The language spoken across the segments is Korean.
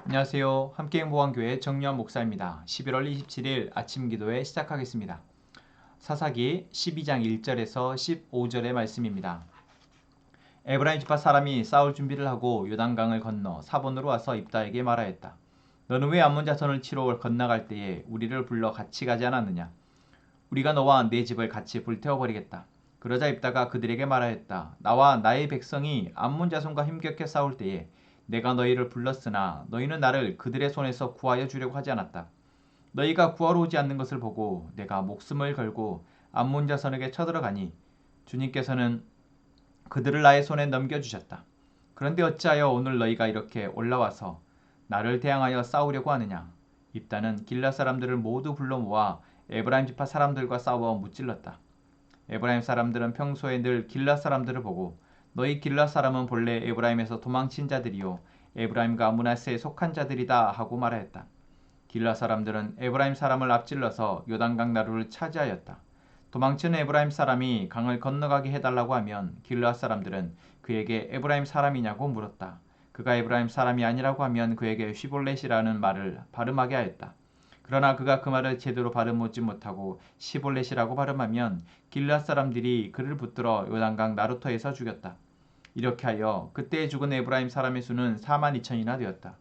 안녕하세요. 함께행복한교회 정유한 목사입니다. 11월 27일 아침 기도회 시작하겠습니다. 사사기 12장 1절에서 15절의 말씀입니다. 에브라임 지파 사람이 싸울 준비를 하고 요단강을 건너 사본으로 와서 입다에게 말하였다. 너는 왜 암몬 자손을 치러 건너갈 때에 우리를 불러 같이 가지 않았느냐? 우리가 너와 내 집을 같이 불태워버리겠다. 그러자 입다가 그들에게 말하였다. 나와 나의 백성이 암몬 자손과 힘겹게 싸울 때에 내가 너희를 불렀으나 너희는 나를 그들의 손에서 구하여 주려고 하지 않았다. 너희가 구하러 오지 않는 것을 보고 내가 목숨을 걸고 암몬 자손에게 쳐들어가니 주님께서는 그들을 나의 손에 넘겨주셨다. 그런데 어찌하여 오늘 너희가 이렇게 올라와서 나를 대항하여 싸우려고 하느냐? 입다는 길라 사람들을 모두 불러 모아 에브라임 지파 사람들과 싸워 무찔렀다. 에브라임 사람들은 평소에 늘 길라 사람들을 보고 너희 길라 사람은 본래 에브라임에서 도망친 자들이요 에브라임과 므낫세에 속한 자들이다 하고 말하였다. 길라 사람들은 에브라임 사람을 앞질러서 요단강 나루를 차지하였다. 도망친 에브라임 사람이 강을 건너가게 해달라고 하면 길라 사람들은 그에게 에브라임 사람이냐고 물었다. 그가 에브라임 사람이 아니라고 하면 그에게 시볼렛이라는 말을 발음하게 하였다. 그러나 그가 그 말을 제대로 발음하지 못하고 시볼렛이라고 발음하면 길앗 사람들이 그를 붙들어 요단강 나루터에서 죽였다. 이렇게 하여 그때 죽은 에브라임 사람의 수는 4만 2천이나 되었다.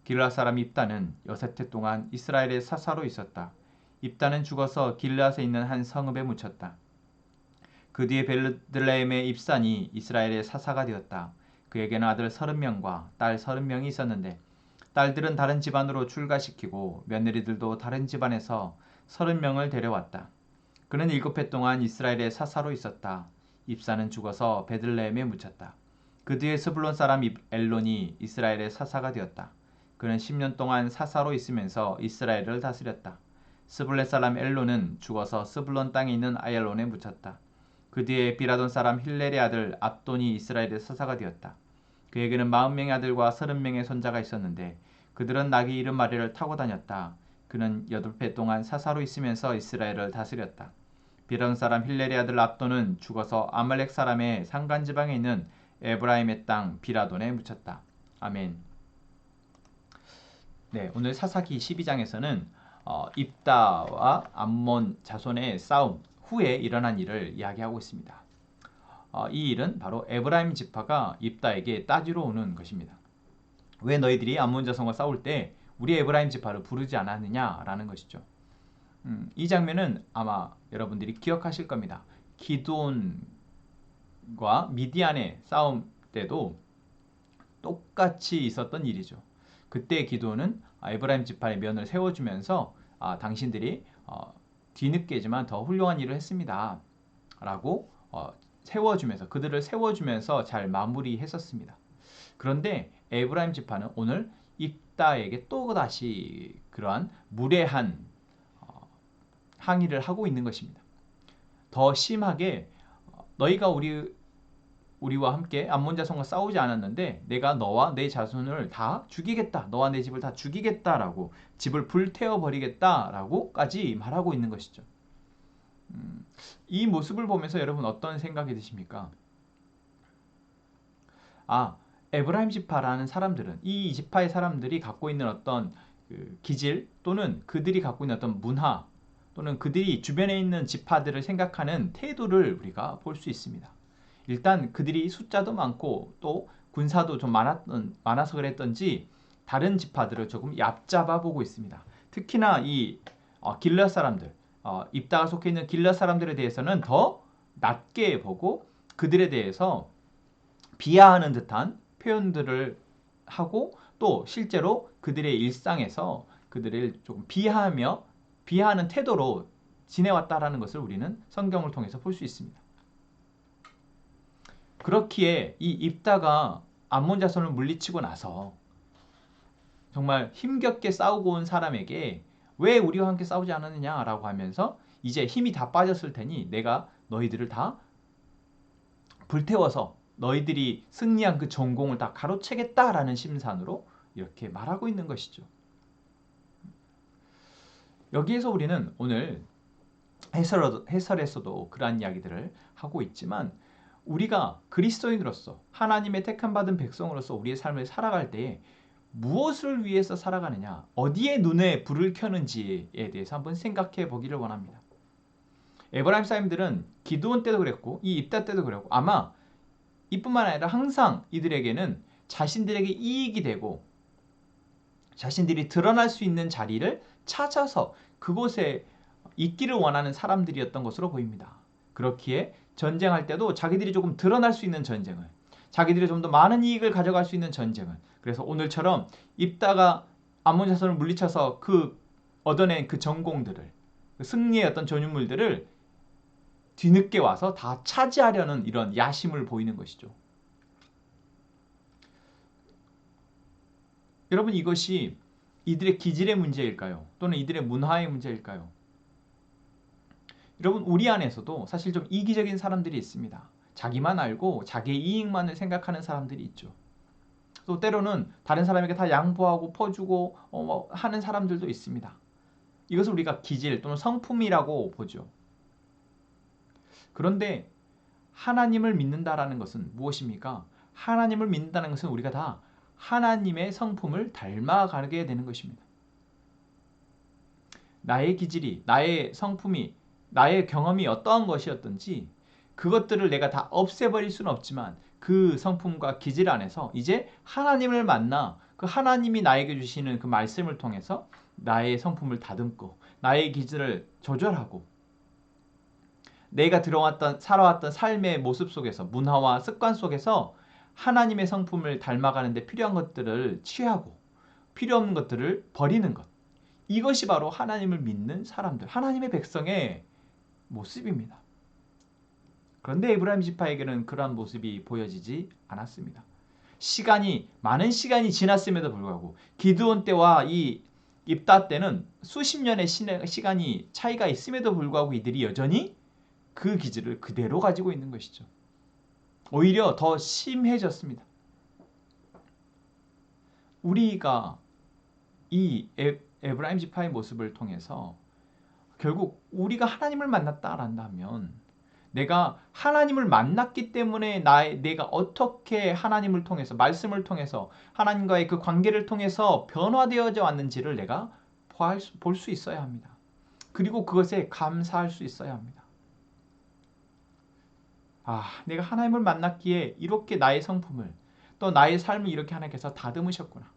길앗 사람 입다는 6해 동안 이스라엘의 사사로 있었다. 입다는 죽어서 길앗에 있는 한 성읍에 묻혔다. 그 뒤에 베들레헴의 입산이 이스라엘의 사사가 되었다. 그에게는 아들 30명과 딸 30명이 있었는데 딸들은 다른 집안으로 출가시키고 며느리들도 다른 집안에서 30명을 데려왔다. 그는 7해 동안 이스라엘의 사사로 있었다. 입사는 죽어서 베들레헴에 묻혔다. 그 뒤에 스불론 사람 엘론이 이스라엘의 사사가 되었다. 그는 10년 동안 사사로 있으면서 이스라엘을 다스렸다. 스불렛 사람 엘론은 죽어서 스불론 땅에 있는 아얄론에 묻혔다. 그 뒤에 비라돈 사람 힐렐의 아들 압돈이 이스라엘의 사사가 되었다. 그에게는 40명의 아들과 30명의 손자가 있었는데 그들은 나귀 70마리를 타고 다녔다. 그는 8해 동안 사사로 있으면서 이스라엘을 다스렸다. 비라돈 사람 힐렐의 아들 압돈은 죽어서 아말렉 사람의 산간지방에 있는 에브라임의 땅 비라돈에 묻혔다. 아멘. 네, 오늘 사사기 12장에서는 입다와 암몬 자손의 싸움 후에 일어난 일을 이야기하고 있습니다. 이 일은 바로 에브라임 지파가 입다에게 따지러 오는 것입니다. 왜 너희들이 암몬 자손과 싸울 때 우리 에브라임 지파를 부르지 않았느냐라는 것이죠. 이 장면은 아마 여러분들이 기억하실 겁니다. 기드온과 미디안의 싸움 때도 똑같이 있었던 일이죠. 그때 기드온은 에브라임 지파의 면을 세워주면서 당신들이 뒤늦게지만 더 훌륭한 일을 했습니다. 라고 세워주면서 그들을 세워주면서 잘 마무리했었습니다. 그런데 에브라임 지파는 오늘 입다에게 또다시 그러한 무례한 항의를 하고 있는 것입니다. 더 심하게 너희가 우리와 함께 암몬 자손과 싸우지 않았는데 내가 너와 내 자손을 다 죽이겠다. 너와 내 집을 다 죽이겠다라고 집을 불태워버리겠다라고까지 말하고 있는 것이죠. 이 모습을 보면서 여러분 어떤 생각이 드십니까? 에브라임 지파라는 사람들은 이 지파의 사람들이 갖고 있는 어떤 기질 또는 그들이 갖고 있는 어떤 문화 또는 그들이 주변에 있는 지파들을 생각하는 태도를 우리가 볼 수 있습니다. 일단 그들이 숫자도 많고 또 군사도 좀 많아서 그랬던지 다른 지파들을 조금 얕잡아 보고 있습니다. 특히나 이 길앗 사람들, 입다가 속해 있는 길앗 사람들에 대해서는 더 낮게 보고 그들에 대해서 비하하는 듯한 표현들을 하고 또 실제로 그들의 일상에서 그들을 조금 비하하는 태도로 지내왔다라는 것을 우리는 성경을 통해서 볼 수 있습니다. 그렇기에 이 입다가 암몬 자손을 물리치고 나서 정말 힘겹게 싸우고 온 사람에게 왜 우리와 함께 싸우지 않았느냐라고 하면서 이제 힘이 다 빠졌을 테니 내가 너희들을 다 불태워서 너희들이 승리한 그 전공을 다 가로채겠다라는 심산으로 이렇게 말하고 있는 것이죠. 여기에서 우리는 오늘 해설에서도 그러한 이야기들을 하고 있지만 우리가 그리스도인으로서 하나님의 택함 받은 백성으로서 우리의 삶을 살아갈 때에 무엇을 위해서 살아가느냐, 어디에 눈에 불을 켜는지에 대해서 한번 생각해 보기를 원합니다. 에브라임 사람들은 기드온 때도 그랬고 이 입다 때도 그랬고 아마 이뿐만 아니라 항상 이들에게는 자신들에게 이익이 되고 자신들이 드러날 수 있는 자리를 찾아서 그곳에 있기를 원하는 사람들이었던 것으로 보입니다. 그렇기에 전쟁할 때도 자기들이 조금 드러날 수 있는 전쟁을, 자기들이 좀 더 많은 이익을 가져갈 수 있는 전쟁을, 그래서 오늘처럼 입다가 암몬 자손을 물리쳐서 그 얻어낸 그 전공들을, 그 승리의 어떤 전유물들을 뒤늦게 와서 다 차지하려는 이런 야심을 보이는 것이죠. 여러분, 이것이 이들의 기질의 문제일까요? 또는 이들의 문화의 문제일까요? 여러분, 우리 안에서도 사실 좀 이기적인 사람들이 있습니다. 자기만 알고 자기의 이익만을 생각하는 사람들이 있죠. 또 때로는 다른 사람에게 다 양보하고 퍼주고 하는 사람들도 있습니다. 이것을 우리가 기질 또는 성품이라고 보죠. 그런데 하나님을 믿는다라는 것은 무엇입니까? 하나님을 믿는다는 것은 우리가 다 하나님의 성품을 닮아가게 되는 것입니다. 나의 기질이, 나의 성품이, 나의 경험이 어떠한 것이었든지 그것들을 내가 다 없애버릴 수는 없지만 그 성품과 기질 안에서 이제 하나님을 만나 그 하나님이 나에게 주시는 그 말씀을 통해서 나의 성품을 다듬고 나의 기질을 조절하고 내가 살아왔던 삶의 모습 속에서 문화와 습관 속에서 하나님의 성품을 닮아가는 데 필요한 것들을 취하고 필요 없는 것들을 버리는 것. 이것이 바로 하나님을 믿는 사람들, 하나님의 백성의 모습입니다. 그런데 에브라임 지파에게는 그러한 모습이 보여지지 않았습니다. 많은 시간이 지났음에도 불구하고 기드온 때와 이 입다 때는 수십 년의 시간이 차이가 있음에도 불구하고 이들이 여전히 그 기질을 그대로 가지고 있는 것이죠. 오히려 더 심해졌습니다. 우리가 이 에브라임 지파의 모습을 통해서 결국 우리가 하나님을 만났다라면 내가 하나님을 만났기 때문에 내가 어떻게 하나님을 통해서 말씀을 통해서 하나님과의 그 관계를 통해서 변화되어져 왔는지를 내가 볼 수 있어야 합니다. 그리고 그것에 감사할 수 있어야 합니다. 내가 하나님을 만났기에 이렇게 나의 성품을 또 나의 삶을 이렇게 하나님께서 다듬으셨구나.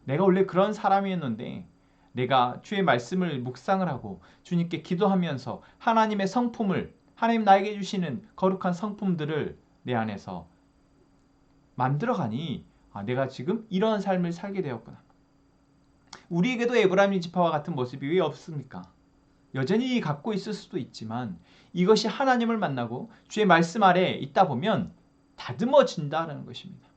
내가 원래 그런 사람이었는데 내가 주의 말씀을 묵상을 하고 주님께 기도하면서 하나님의 성품을 하나님 나에게 주시는 거룩한 성품들을 내 안에서 만들어가니 내가 지금 이러한 삶을 살게 되었구나. 우리에게도 에브라임 지파와 같은 모습이 왜 없습니까? 여전히 갖고 있을 수도 있지만 이것이 하나님을 만나고 주의 말씀 아래 있다 보면 다듬어진다는 것입니다.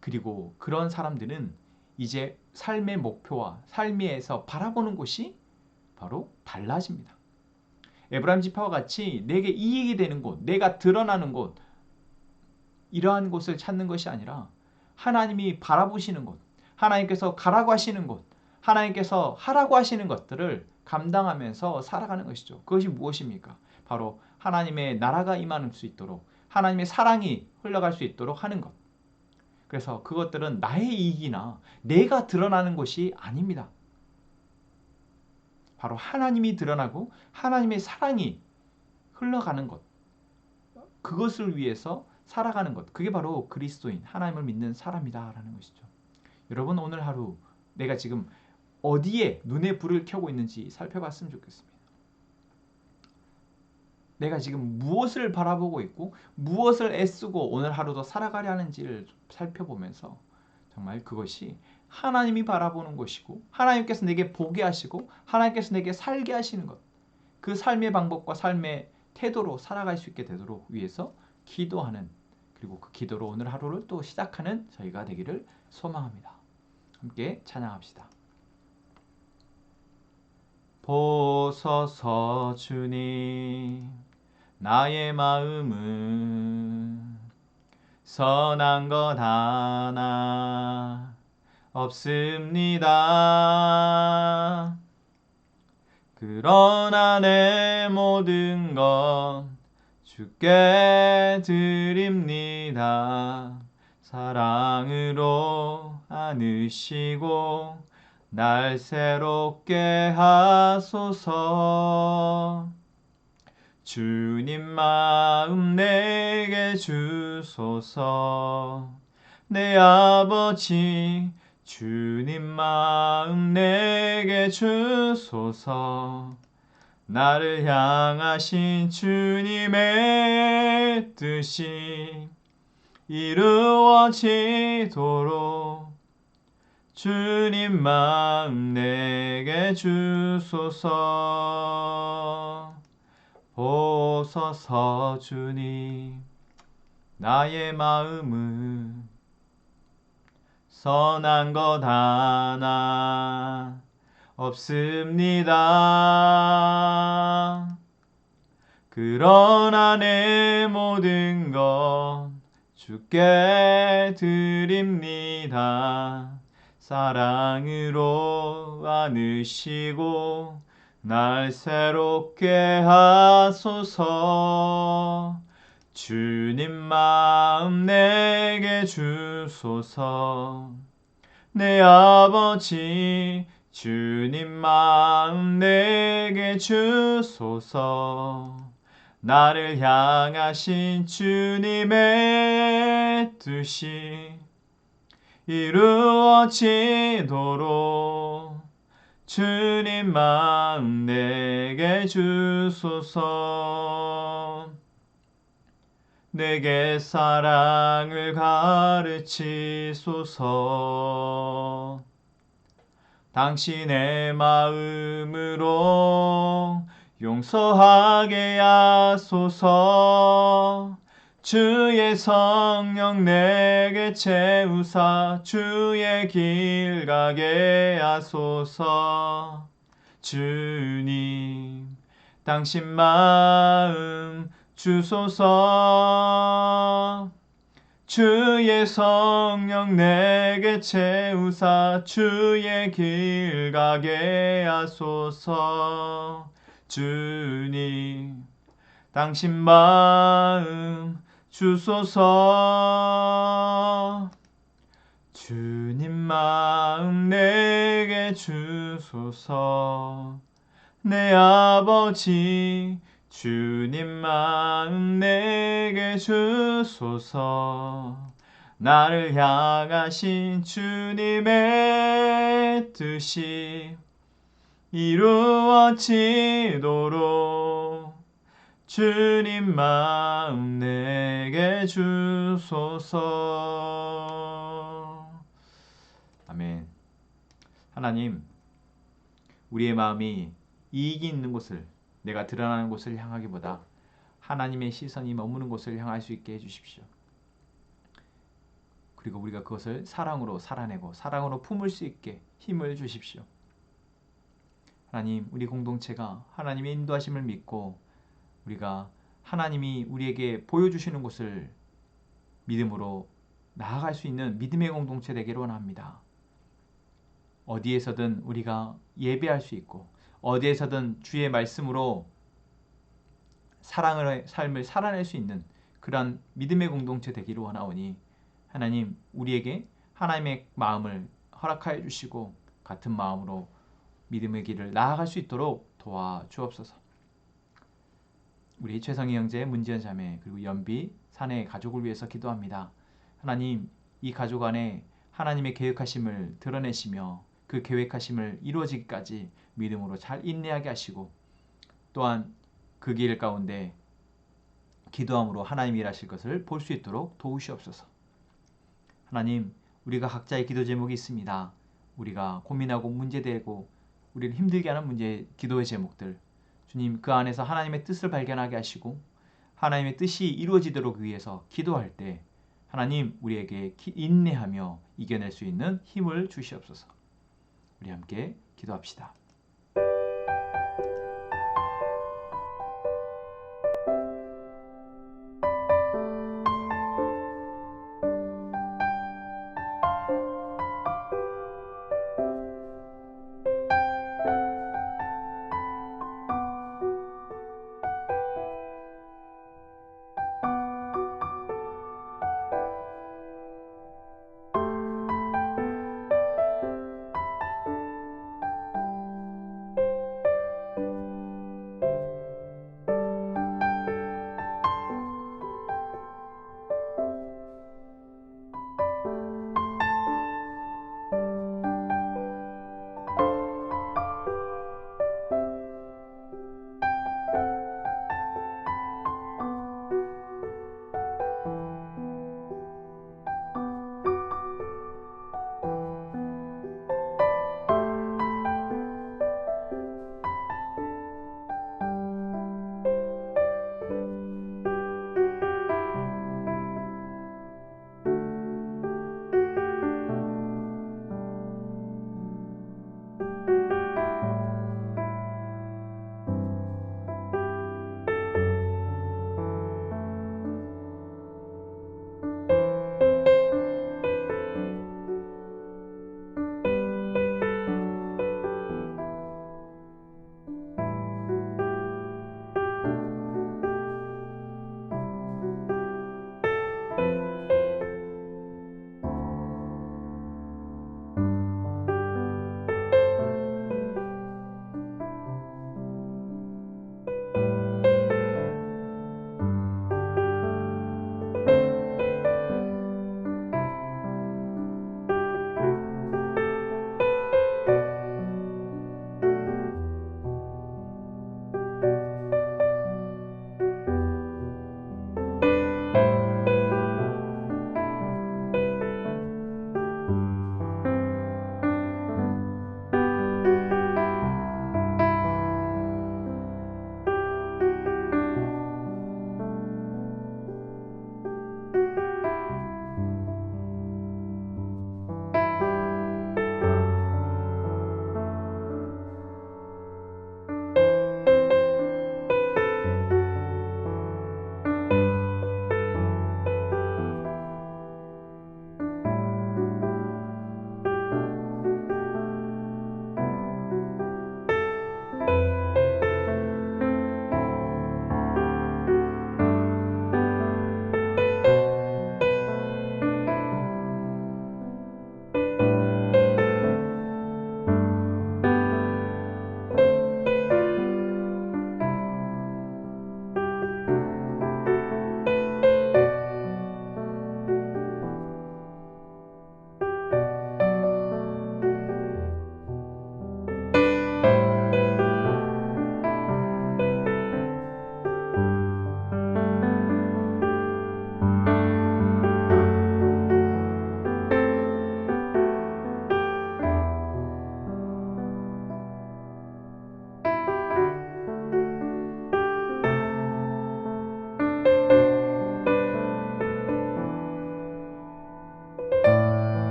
그리고 그런 사람들은 이제 삶의 목표와 삶에서 바라보는 곳이 바로 달라집니다. 에브라임 지파와 같이 내게 이익이 되는 곳, 내가 드러나는 곳, 이러한 곳을 찾는 것이 아니라 하나님이 바라보시는 곳, 하나님께서 가라고 하시는 곳, 하나님께서 하라고 하시는 것들을 감당하면서 살아가는 것이죠. 그것이 무엇입니까? 바로 하나님의 나라가 임할 수 있도록 하나님의 사랑이 흘러갈 수 있도록 하는 것. 그래서 그것들은 나의 이익이나 내가 드러나는 것이 아닙니다. 바로 하나님이 드러나고 하나님의 사랑이 흘러가는 것. 그것을 위해서 살아가는 것. 그게 바로 그리스도인, 하나님을 믿는 사람이다라는 것이죠. 여러분, 오늘 하루 내가 지금 어디에 눈에 불을 켜고 있는지 살펴봤으면 좋겠습니다. 내가 지금 무엇을 바라보고 있고 무엇을 애쓰고 오늘 하루도 살아가려 하는지를 살펴보면서 정말 그것이 하나님이 바라보는 것이고 하나님께서 내게 보게 하시고 하나님께서 내게 살게 하시는 것, 그 삶의 방법과 삶의 태도로 살아갈 수 있게 되도록 위해서 기도하는, 그리고 그 기도로 오늘 하루를 또 시작하는 저희가 되기를 소망합니다. 함께 찬양합시다. 보소서 주님, 나의 마음은 선한 것 하나 없습니다. 그러나 내 모든 것 주께 드립니다. 사랑으로 안으시고 날 새롭게 하소서. 주님 마음 내게 주소서. 내 아버지 주님 마음 내게 주소서. 나를 향하신 주님의 뜻이 이루어지도록 주님 마음 내게 주소서. 보소서 주님 나의 마음은 선한 것 하나 없습니다. 그러나 내 모든 것 주께 드립니다. 사랑으로 안으시고 날 새롭게 하소서. 주님 마음 내게 주소서. 내 아버지 주님 마음 내게 주소서. 나를 향하신 주님의 뜻이 이루어지도록 주님 마음 내게 주소서. 내게 사랑을 가르치소서. 당신의 마음으로 용서하게 하소서. 주의 성령 내게 채우사 주의 길 가게 하소서. 주님 당신 마음 주소서. 주의 성령 내게 채우사 주의 길 가게 하소서. 주님 당신 마음 주소서. 주님 마음 내게 주소서. 내 아버지 주님 마음 내게 주소서. 나를 향하신 주님의 뜻이 이루어지도록 주님 마음 내게 주소서. 아멘. 하나님, 우리의 마음이 이익이 있는 곳을, 내가 드러나는 곳을 향하기보다 하나님의 시선이 머무는 곳을 향할 수 있게 해주십시오. 그리고 우리가 그것을 사랑으로 살아내고 사랑으로 품을 수 있게 힘을 주십시오. 하나님, 우리 공동체가 하나님의 인도하심을 믿고 우리가 하나님이 우리에게 보여주시는 곳을 믿음으로 나아갈 수 있는 믿음의 공동체 되기를 원합니다. 어디에서든 우리가 예배할 수 있고 어디에서든 주의 말씀으로 사랑의 삶을 살아낼 수 있는 그러한 믿음의 공동체 되기를 원하오니 하나님, 우리에게 하나님의 마음을 허락하여 주시고 같은 마음으로 믿음의 길을 나아갈 수 있도록 도와주옵소서. 우리 최성희 형제, 문지연 자매, 그리고 연비, 사내 가족을 위해서 기도합니다. 하나님, 이 가족 안에 하나님의 계획하심을 드러내시며 그 계획하심을 이루어지기까지 믿음으로 잘 인내하게 하시고 또한 그 길 가운데 기도함으로 하나님이 일하실 것을 볼 수 있도록 도우시옵소서. 하나님, 우리가 각자의 기도 제목이 있습니다. 우리가 고민하고 문제되고 우리를 힘들게 하는 문제, 기도의 제목들, 주님 그 안에서 하나님의 뜻을 발견하게 하시고 하나님의 뜻이 이루어지도록 위해서 기도할 때 하나님 우리에게 인내하며 이겨낼 수 있는 힘을 주시옵소서. 우리 함께 기도합시다.